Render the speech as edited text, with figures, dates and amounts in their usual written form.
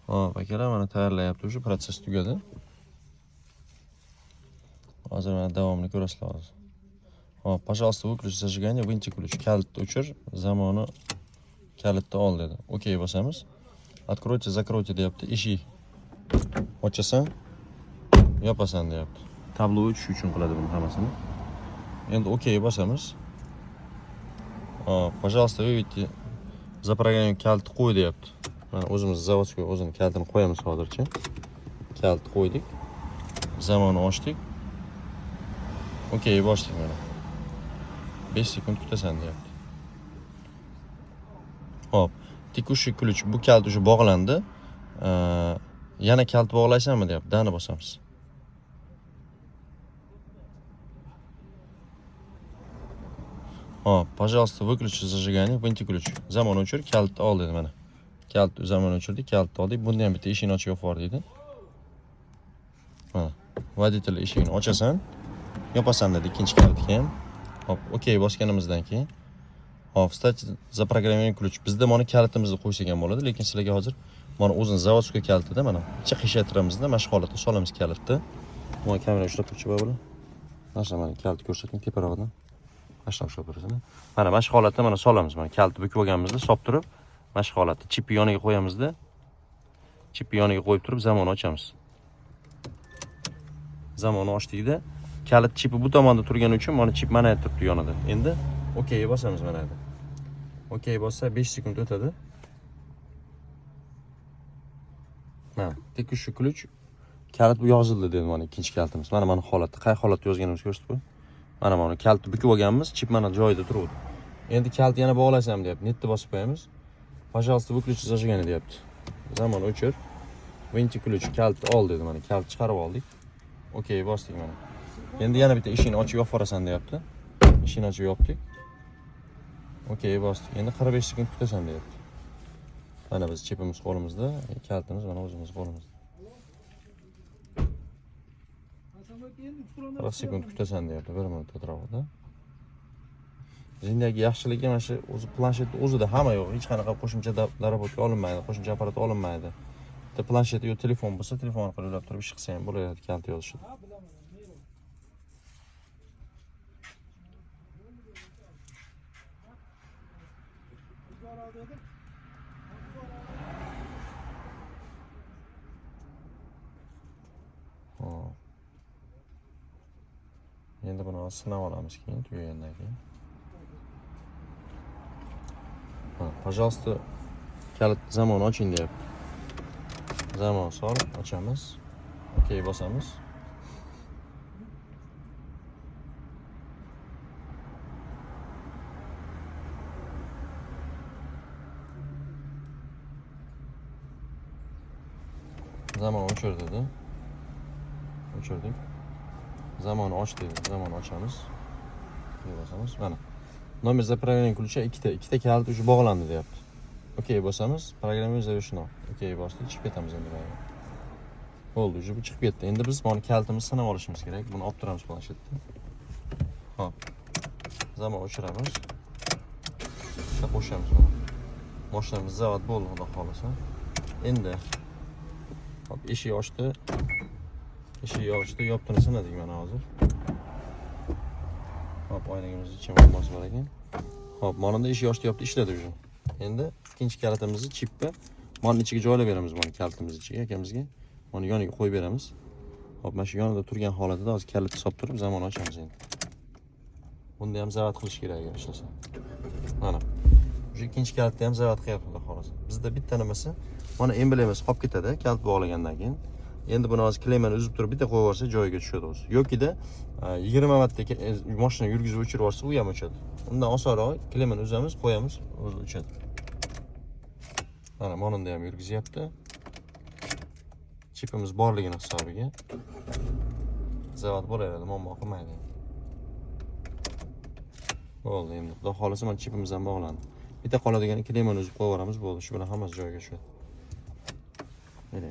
Hop, akalar mana tayyorlayapti, o'sha protsess tugadi. Hozir mana davomini ko'rasizlar hozir. Hop, пожалуйста, выключи зажигание, выньте ключ. Kalitni o'chir, zamoni kalitni ol dedi. Okey bosamiz. Откройте, закройте deyapti. Eshik ochasan, yopasan deyapti. Tablo o'chish uchun qiladi buni hammasini. Endi okey bosamiz. Hop, пожалуйста, выведите запрограммирование kalitni qo'y deyapti. Mana o'zimiz zavodskiy o'zini kalitini qo'yamiz hozircha. Kalitni qo'ydik. Zamonni ochdik. Okey bosdik mana. 5 sekund kutasan deyapti. Hop, tekushi ключ bu kalt уже bog'landi. Yana kalt bog'laysanmi deyapti. Dani bosamiz. Hop, пожалуйста, выключи зажигание, выньте ключ. Zamon o'chir, kalitni ol dedi mana. Kalt zamon o'chirdik, kalitni oldik. Bunda ham bitta eshikni ochib yopar deydi. Mana, водитель eshigini ochasan, yopasan dedi ikkinchi kalitga ham. Hop, okey bosganimizdan keyin hop, встать запрограммирование ключ. Bizda mana kalitimizni qo'ysak ham bo'ladi, lekin sizlarga hozir mana o'zini zavodskiy kalitida mana chiqishatiramizda mashq holatga solamiz kalitni. Mana kamera ushlab turchi bo'lar. Mana kalit ko'rsating teparog'idan. Mashq ushlab tursin. Mana mashq holatda mana solamiz. Mana kalitni bukib olganimizda solib turib, mashq holatda chipni yoniga qo'yamizda. Chipni yoniga qo'yib turib zamonni ochamiz. Zamonni ochdikda kalit chipi bu tomonda turgani uchun mana chip mana yerda turibdi yonida. Endi okey bosamiz mana yerda. Okey bossa 5 sekund o'tadi. Mana tekushi ключ kalit bu yozildi dedi mana ikkinchi kalitimiz. Mana holatda, qay holatda yozganimizni ko'rsatib qo'y. Mana kalitni bukib olganmiz, chip mana joyida turibdi. Endi kalitni yana bog'lasam deyapti. Netni bosib qo'yamiz. Пожалуйста, выключи зажигание deyapti. Zamon o'chir. Выньте ключ, kalitni ol dedi mana. Kalitni chiqarib oldik. Okey bosdik mana. Endi yana bitta eshikni ochib yoparasan deyapti. Eshikni ochib yopdik. Okey bosdik. Endi 45 sekund kutasan deyapti. Mana biz chipimiz qo'limizda, kalitimiz mana o'zimiz qo'limizda. 40 sekund kutasan deyapti, 1 minut atrofida. Zindagi yaxshiligi mana shu o'zi planshetni o'zida hamma yo'q, hech qanaqa qo'shimcha darabotka olinmaydi, qo'shimcha apparat olinmaydi. Bitta planshet yo telefon bo'lsa, telefon orqali ulab turib ish qilsa ham bo'laveradi kalit yozishda. Endi buni sinab olamiz keyin tugagandan keyin. Пожалуйста, kalit zamon oching deyapti. Zamon sol, ochamiz. Okey bosamiz. Zamon o'chir dedi. O'chirdik. Zamonni och dedi. Zamonni ochamiz. Okey bosamiz. Mana. Nomer zaprogrammирования ключа ikkita kalit уже bog'landi deyapti. Okey bosamiz. Programma zavrsheno. Okey bosdik, chiqib ketamiz endi. Bo'ldi, уже bu chiqib ketdi. Endi biz mana kalitimizni sinab olishimiz kerak. Buni olib turamiz planshetda. Hop. Zamon o'chiramiz. Qo'shamiz mana. Mashinamiz zavod bo'ldi, xudo xolasa. Endi hop, eshik ochdi. Eshik ochdi, yoptini sinadik mana hozir. Hop, oynagimizni ichimizga bosib olar ekan. Hop, mana da eshik ochdi, yopdi, ishladi уже. Endi ikkinchi kalitimizni chipga mana ichiga joylab beramiz, mana kalitimizni ichiga akamizga. Mana yoniga qo'yib beramiz. Hop, mana shu yonida turgan holatida hozir kalitni solib turib zamon ochamiz endi. Bunda ham zavod qilish kerak agar ishlasa. Mana. Shu ikkinchi kalitni ham zavod qilyapti xudo xolasa. Bizda bitta nimasi, mana emblemasi qolib ketadi kalit bog'lagandan keyin. Endi buni hozir klemani uzib turib bitta qo'yib yuborsa joyiga tushadi o'zi. Yokida 20 marta mashina yurgizib o'chirib yuborsa u ham o'chadi. Undan osonroq klemani uzamiz, qo'yamiz, o'zi o'chadi. Mana monunda ham yurgizyapti. Chipimiz borligini hisobiga zavod bo'laveradi, muammo qilmaydi. Bo'ldi endi. Xudo xolasa mana chipimiz ham bog'landi. Bitta qoladigan klemani uzib qo'yib yuboramiz, bo'ldi. Shu bilan hammasi joyiga tushadi. Mana